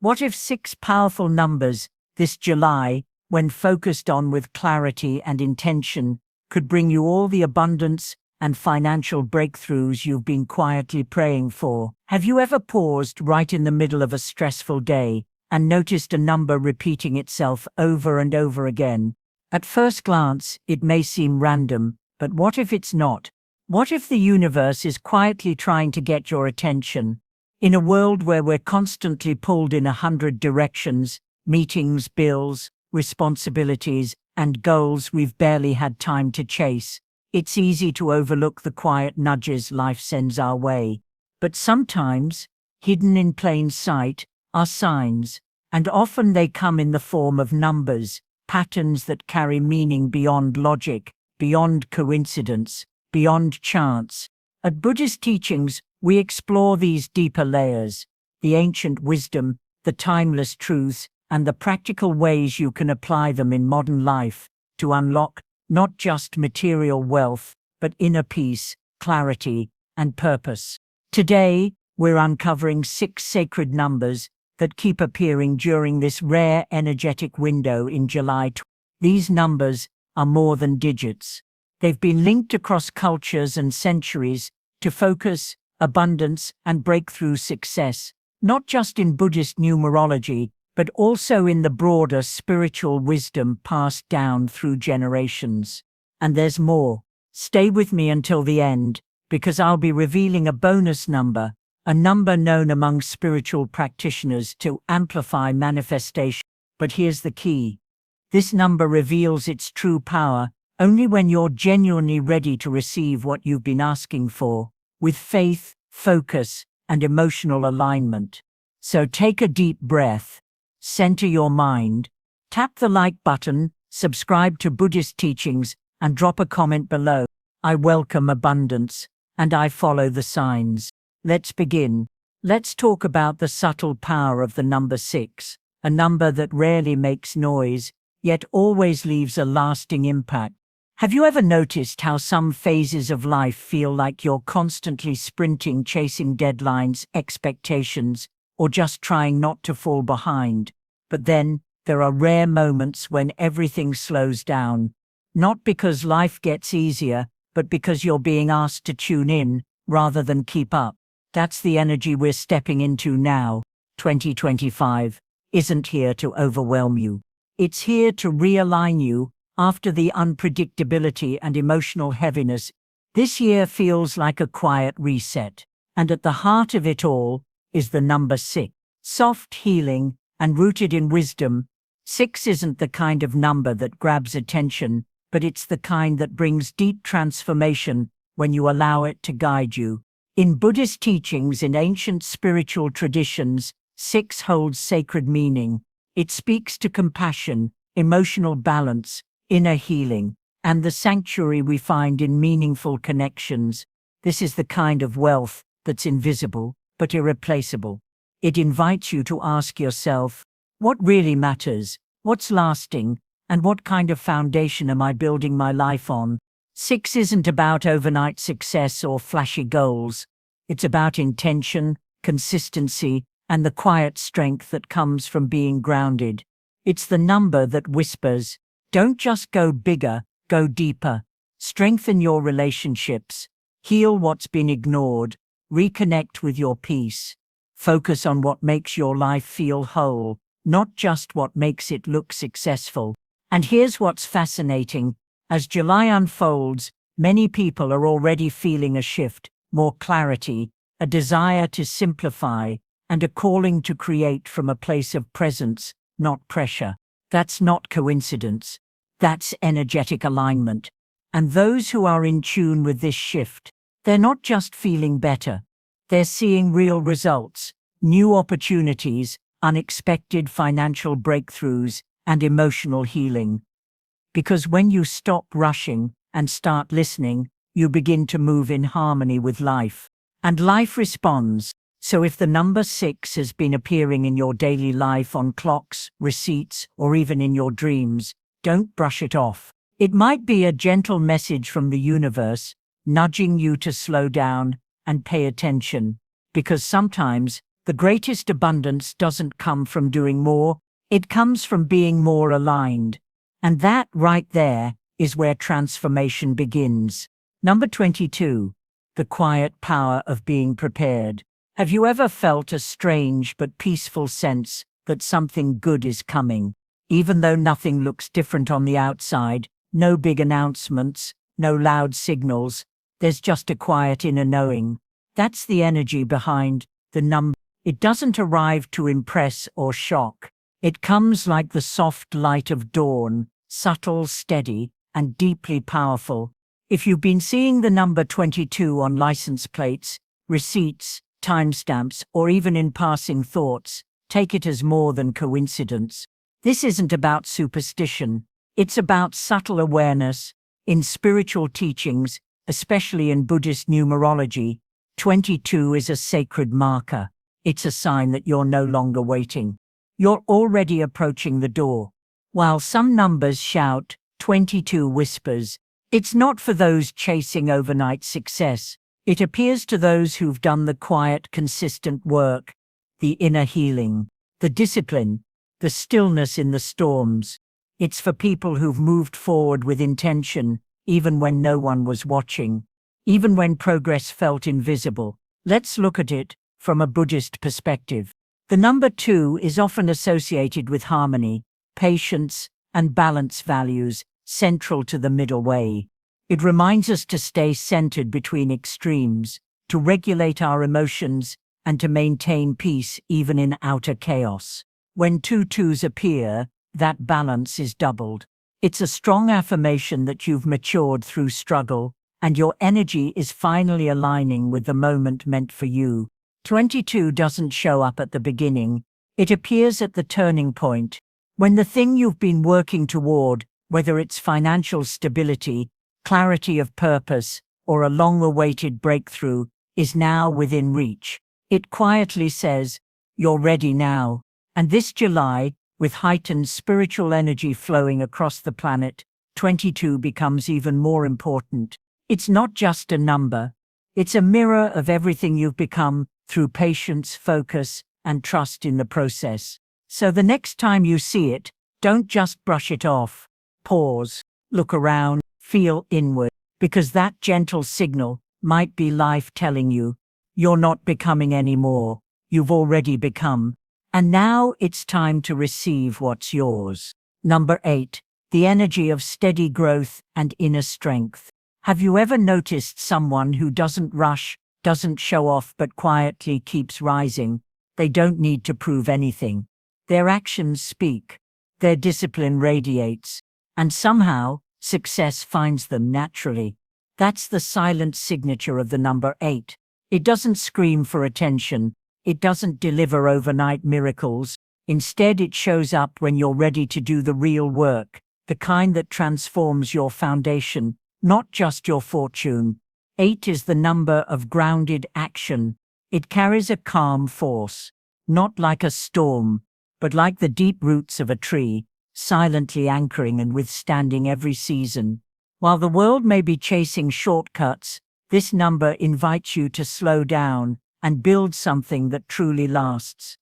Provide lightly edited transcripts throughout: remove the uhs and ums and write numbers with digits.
What if 6 powerful numbers this July, when focused on with clarity and intention, could bring you all the abundance and financial breakthroughs you've been quietly praying for? Have you ever paused right in the middle of a stressful day and noticed a number repeating itself over and over again? At first glance, it may seem random, but what if it's not? What if the universe is quietly trying to get your attention? In a world where we're constantly pulled in 100 directions, meetings, bills, responsibilities, and goals we've barely had time to chase, it's easy to overlook the quiet nudges life sends our way. But sometimes, hidden in plain sight, are signs, and often they come in the form of numbers, patterns that carry meaning beyond logic, beyond coincidence, beyond chance. At Buddhist teachings, we explore these deeper layers, the ancient wisdom, the timeless truths, and the practical ways you can apply them in modern life to unlock not just material wealth, but inner peace, clarity, and purpose. Today, we're uncovering 6 sacred numbers that keep appearing during this rare energetic window in July. These numbers are more than digits. They've been linked across cultures and centuries to focus, abundance, and breakthrough success, not just in Buddhist numerology, but also in the broader spiritual wisdom passed down through generations. And there's more. Stay with me until the end, because I'll be revealing a bonus number, a number known among spiritual practitioners to amplify manifestation. But here's the key. This number reveals its true power only when you're genuinely ready to receive what you've been asking for, with faith, focus, and emotional alignment. So take a deep breath, center your mind, tap the like button, subscribe to Buddhist teachings, and drop a comment below. I welcome abundance, and I follow the signs. Let's begin. Let's talk about the subtle power of the number 6, a number that rarely makes noise, yet always leaves a lasting impact. Have you ever noticed how some phases of life feel like you're constantly sprinting, chasing deadlines, expectations, or just trying not to fall behind? But then, there are rare moments when everything slows down. Not because life gets easier, but because you're being asked to tune in, rather than keep up. That's the energy we're stepping into now. 2025 isn't here to overwhelm you. It's here to realign you. After the unpredictability and emotional heaviness, this year feels like a quiet reset. And at the heart of it all is the number 6. Soft, healing, and rooted in wisdom. 6 isn't the kind of number that grabs attention, but it's the kind that brings deep transformation when you allow it to guide you. In Buddhist teachings, in ancient spiritual traditions, 6 holds sacred meaning. It speaks to compassion, emotional balance, inner healing, and the sanctuary we find in meaningful connections. This is the kind of wealth that's invisible, but irreplaceable. It invites you to ask yourself, what really matters, what's lasting, and what kind of foundation am I building my life on? 6 isn't about overnight success or flashy goals. It's about intention, consistency, and the quiet strength that comes from being grounded. It's the number that whispers, don't just go bigger, go deeper. Strengthen your relationships. Heal what's been ignored. Reconnect with your peace. Focus on what makes your life feel whole, not just what makes it look successful. And here's what's fascinating. As July unfolds, many people are already feeling a shift, more clarity, a desire to simplify, and a calling to create from a place of presence, not pressure. That's not coincidence. That's energetic alignment. And those who are in tune with this shift, they're not just feeling better. They're seeing real results, new opportunities, unexpected financial breakthroughs, and emotional healing. Because when you stop rushing and start listening, you begin to move in harmony with life. And life responds. So if the number 6 has been appearing in your daily life on clocks, receipts, or even in your dreams, don't brush it off. It might be a gentle message from the universe, nudging you to slow down and pay attention. Because sometimes, The greatest abundance doesn't come from doing more, it comes from being more aligned. And that right there is where transformation begins. Number 22. The quiet power of being prepared. Have you ever felt a strange but peaceful sense that something good is coming? Even though nothing looks different on the outside, no big announcements, no loud signals, there's just a quiet inner knowing. That's the energy behind the number. It doesn't arrive to impress or shock. It comes like the soft light of dawn, subtle, steady, and deeply powerful. If you've been seeing the number 22 on license plates, receipts, timestamps, or even in passing thoughts, take it as more than coincidence. This isn't about superstition. It's about subtle awareness. In spiritual teachings, especially in Buddhist numerology, 22 is a sacred marker. It's a sign that you're no longer waiting. You're already approaching the door. While some numbers shout, 22 whispers. It's not for those chasing overnight success. It appears to those who've done the quiet, consistent work, the inner healing, the discipline, the stillness in the storms. It's for people who've moved forward with intention, even when no one was watching, even when progress felt invisible. Let's look at it from a Buddhist perspective. The number 2 is often associated with harmony, patience, and balance values, central to the middle way. It reminds us to stay centered between extremes, to regulate our emotions, and to maintain peace even in outer chaos. When 2 twos appear, that balance is doubled. It's a strong affirmation that you've matured through struggle, and your energy is finally aligning with the moment meant for you. 22 doesn't show up at the beginning. It appears at the turning point, when the thing you've been working toward, whether it's financial stability, clarity of purpose, or a long-awaited breakthrough, is now within reach. It quietly says, "You're ready now." And this July, with heightened spiritual energy flowing across the planet, 22 becomes even more important. It's not just a number. It's a mirror of everything you've become through patience, focus, and trust in the process. So the next time you see it, don't just brush it off. Pause, look around, feel inward, because that gentle signal might be life telling you, you're not becoming anymore. You've already become. And now it's time to receive what's yours. Number 8. The energy of steady growth and inner strength. Have you ever noticed someone who doesn't rush, doesn't show off, but quietly keeps rising? They don't need to prove anything. Their actions speak. Their discipline radiates. And somehow, success finds them naturally. That's the silent signature of the number 8. It doesn't scream for attention. It doesn't deliver overnight miracles. Instead, it shows up when you're ready to do the real work, the kind that transforms your foundation, not just your fortune. 8 is the number of grounded action. It carries a calm force, not like a storm, but like the deep roots of a tree, silently anchoring and withstanding every season. While the world may be chasing shortcuts, this number invites you to slow down and build something that truly lasts.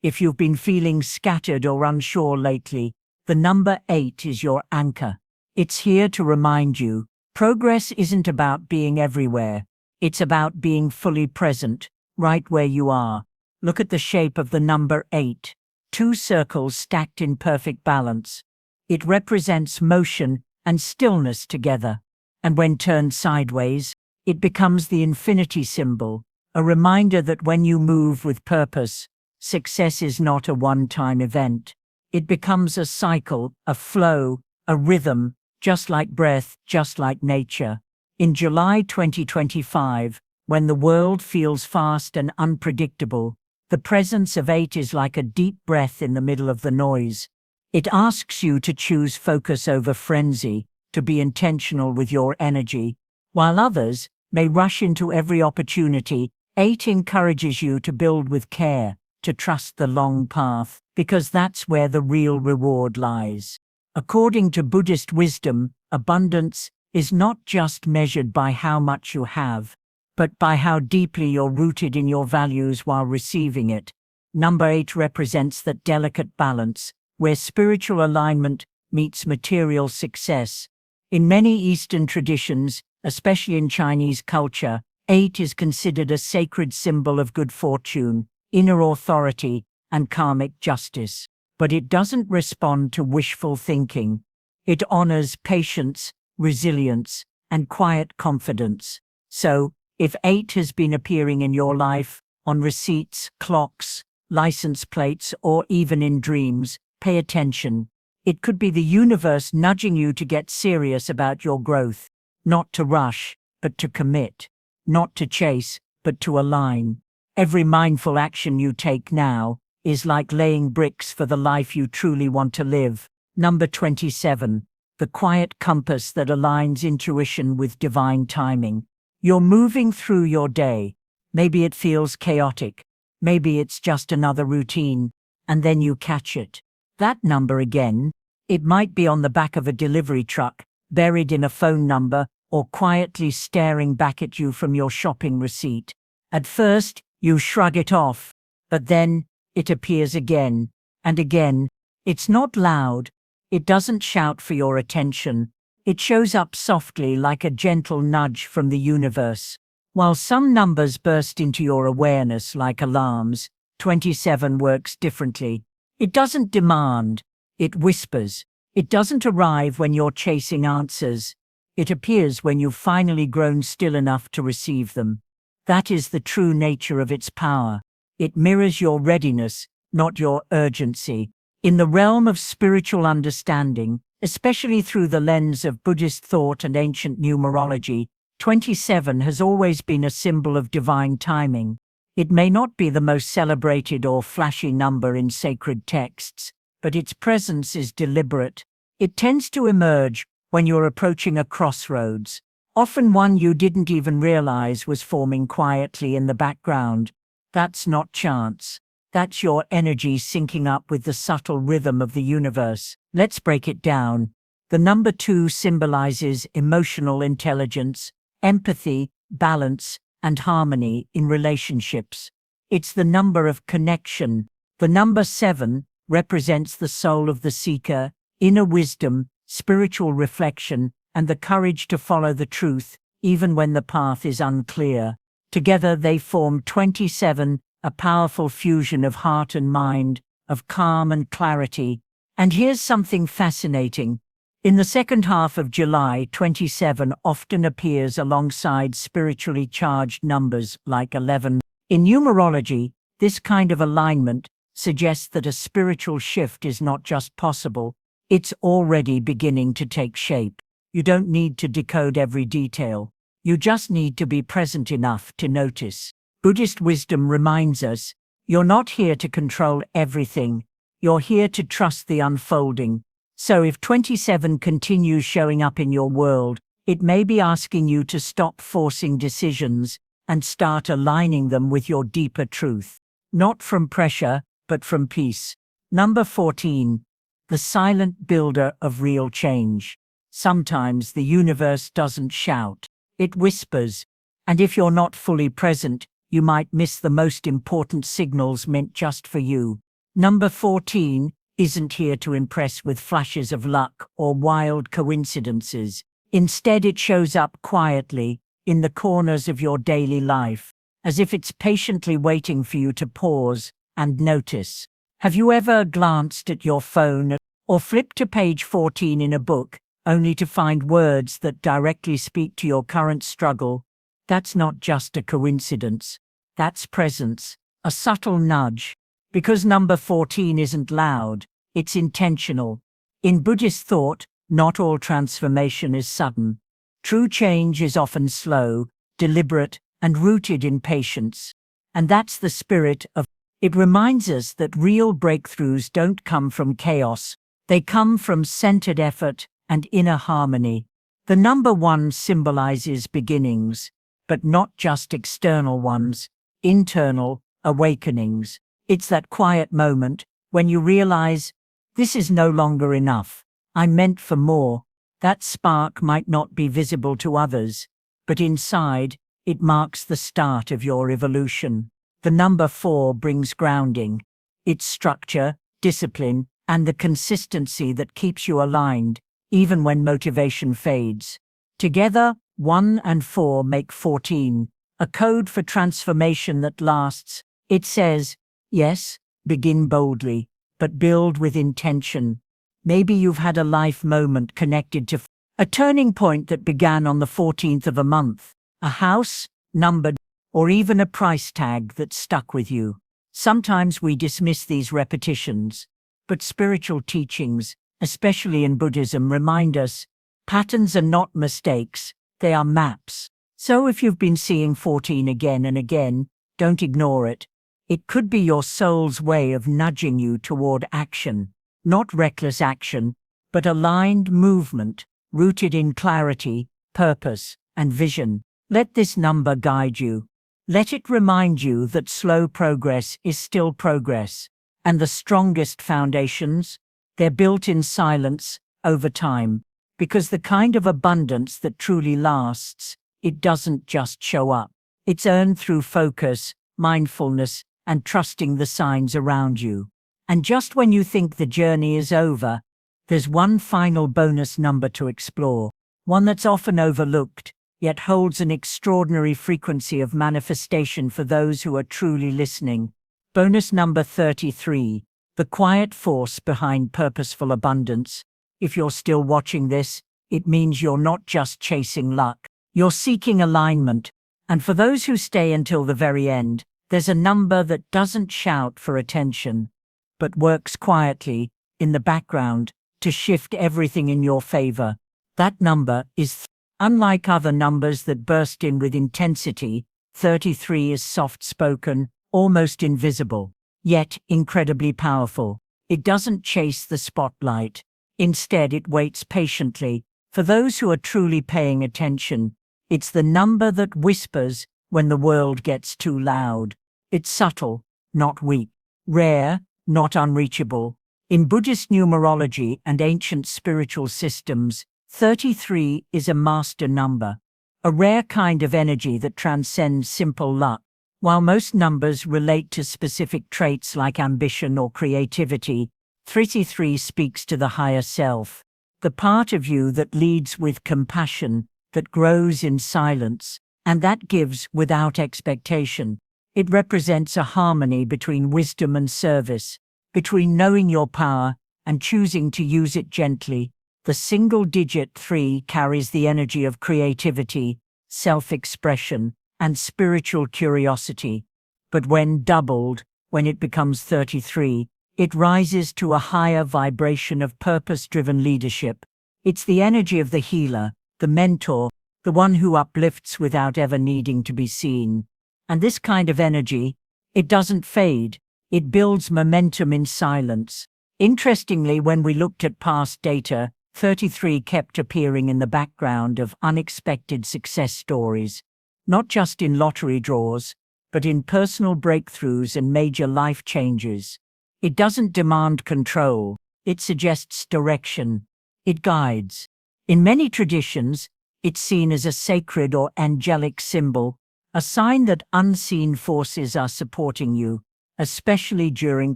If you've been feeling scattered or unsure lately, the number 8 is your anchor. It's here to remind you, progress isn't about being everywhere. It's about being fully present, right where you are. Look at the shape of the number 8. 2 circles stacked in perfect balance. It represents motion and stillness together. And when turned sideways, it becomes the infinity symbol, a reminder that when you move with purpose, success is not a one-time event. It becomes a cycle, a flow, a rhythm, just like breath, just like nature. In July 2025, when the world feels fast and unpredictable, the presence of 8 is like a deep breath in the middle of the noise. It asks you to choose focus over frenzy, to be intentional with your energy. While others may rush into every opportunity, 8 encourages you to build with care, to trust the long path, because that's where the real reward lies. According to Buddhist wisdom, abundance is not just measured by how much you have, but by how deeply you're rooted in your values while receiving it. Number 8 represents that delicate balance, where spiritual alignment meets material success. In many Eastern traditions, especially in Chinese culture, 8 is considered a sacred symbol of good fortune, inner authority, and karmic justice. But it doesn't respond to wishful thinking. It honors patience, resilience, and quiet confidence. So, if 8 has been appearing in your life, on receipts, clocks, license plates, or even in dreams, pay attention. It could be the universe nudging you to get serious about your growth. Not to rush, but to commit. Not to chase, but to align. Every mindful action you take now is like laying bricks for the life you truly want to live. Number 27. The quiet compass that aligns intuition with divine timing. You're moving through your day. Maybe it feels chaotic. Maybe it's just another routine. And then you catch it. That number again. It might be on the back of a delivery truck, buried in a phone number, or quietly staring back at you from your shopping receipt. At first, you shrug it off. But then, it appears again. And again. It's not loud. It doesn't shout for your attention. It shows up softly like a gentle nudge from the universe. While some numbers burst into your awareness like alarms, 27 works differently. It doesn't demand. It whispers. It doesn't arrive when you're chasing answers. It appears when you've finally grown still enough to receive them. That is the true nature of its power. It mirrors your readiness, not your urgency. In the realm of spiritual understanding, especially through the lens of Buddhist thought and ancient numerology, 27 has always been a symbol of divine timing. It may not be the most celebrated or flashy number in sacred texts, but its presence is deliberate. It tends to emerge when you're approaching a crossroads, often one you didn't even realize was forming quietly in the background. That's not chance. That's your energy syncing up with the subtle rhythm of the universe. Let's break it down. The number 2 symbolizes emotional intelligence, empathy, balance, and harmony in relationships. It's the number of connection. The number 7 represents the soul of the seeker, inner wisdom, spiritual reflection, and the courage to follow the truth, even when the path is unclear. Together they form 27, a powerful fusion of heart and mind, of calm and clarity. And here's something fascinating. In the second half of July, 27 often appears alongside spiritually charged numbers like 11. In numerology, this kind of alignment suggests that a spiritual shift is not just possible, it's already beginning to take shape. You don't need to decode every detail. You just need to be present enough to notice. Buddhist wisdom reminds us, you're not here to control everything. You're here to trust the unfolding. So if 27 continues showing up in your world, it may be asking you to stop forcing decisions and start aligning them with your deeper truth. Not from pressure, but from peace. Number 14. The silent builder of real change. Sometimes the universe doesn't shout. It whispers. And if you're not fully present, you might miss the most important signals meant just for you. Number 14 isn't here to impress with flashes of luck or wild coincidences. Instead, it shows up quietly, in the corners of your daily life, as if it's patiently waiting for you to pause and notice. Have you ever glanced at your phone or flipped to page 14 in a book, only to find words that directly speak to your current struggle? That's not just a coincidence. That's presence, a subtle nudge. Because number 14 isn't loud, it's intentional. In Buddhist thought, not all transformation is sudden. True change is often slow, deliberate, and rooted in patience. And that's the spirit of it. It reminds us that real breakthroughs don't come from chaos. They come from centered effort and inner harmony. The number 1 symbolizes beginnings, but not just external ones, internal awakenings. It's that quiet moment when you realize, this is no longer enough. I'm meant for more. That spark might not be visible to others, but inside, It marks the start of your evolution. The number 4 brings grounding. Its structure, discipline, and the consistency that keeps you aligned, even when motivation fades. Together, 1 and 4 make 14, a code for transformation that lasts. It says, yes, begin boldly, but build with intention. Maybe you've had a life moment connected to a turning point that began on the 14th of a month, a house, numbered, or even a price tag that stuck with you. Sometimes we dismiss these repetitions, but spiritual teachings, especially in Buddhism, remind us patterns are not mistakes, they are maps. So if you've been seeing 14 again and again, don't ignore it. It could be your soul's way of nudging you toward action, not reckless action, but aligned movement, rooted in clarity, purpose, and vision. Let this number guide you. Let it remind you that slow progress is still progress, and the strongest foundations, they're built in silence, over time, because the kind of abundance that truly lasts, it doesn't just show up. It's earned through focus, mindfulness, and trusting the signs around you. And just when you think the journey is over, there's one final bonus number to explore, one that's often overlooked, yet holds an extraordinary frequency of manifestation for those who are truly listening. Bonus number 33, the quiet force behind purposeful abundance. If you're still watching this, it means you're not just chasing luck, you're seeking alignment. And for those who stay until the very end, there's a number that doesn't shout for attention, but works quietly, in the background, to shift everything in your favor. That number is unlike other numbers that burst in with intensity. 33 is soft-spoken, almost invisible, yet incredibly powerful. It doesn't chase the spotlight. Instead, it waits patiently. For those who are truly paying attention, it's the number that whispers when the world gets too loud. It's subtle, not weak. Rare, not unreachable. In Buddhist numerology and ancient spiritual systems, 33 is a master number, a rare kind of energy that transcends simple luck. While most numbers relate to specific traits like ambition or creativity, 33 speaks to the higher self, the part of you that leads with compassion, that grows in silence, and that gives without expectation. It represents a harmony between wisdom and service, between knowing your power and choosing to use it gently. The single-digit 3 carries the energy of creativity, self-expression, and spiritual curiosity. But when doubled, when it becomes 33, it rises to a higher vibration of purpose-driven leadership. It's the energy of the healer, the mentor, the one who uplifts without ever needing to be seen. And this kind of energy, it doesn't fade, it builds momentum in silence. Interestingly, when we looked at past data, 33 kept appearing in the background of unexpected success stories, not just in lottery draws, but in personal breakthroughs and major life changes. It doesn't demand control, it suggests direction, it guides. In many traditions, it's seen as a sacred or angelic symbol, a sign that unseen forces are supporting you, especially during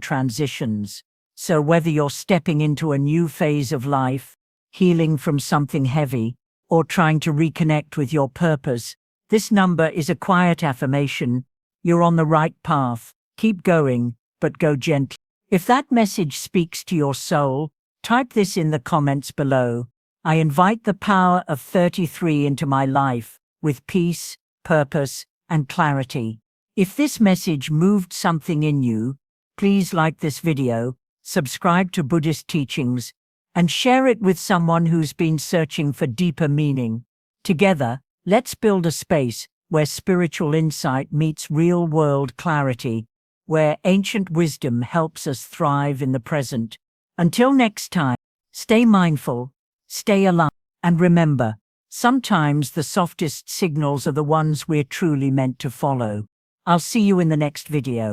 transitions. So whether you're stepping into a new phase of life, healing from something heavy, or trying to reconnect with your purpose, this number is a quiet affirmation. You're on the right path. Keep going, but go gently. If that message speaks to your soul, type this in the comments below. I invite the power of 33 into my life, with peace, purpose, and clarity. If this message moved something in you, please like this video, subscribe to Buddhist teachings, and share it with someone who's been searching for deeper meaning. Together, let's build a space where spiritual insight meets real-world clarity, where ancient wisdom helps us thrive in the present. Until next time, stay mindful, stay alive, and remember, sometimes the softest signals are the ones we're truly meant to follow. I'll see you in the next video.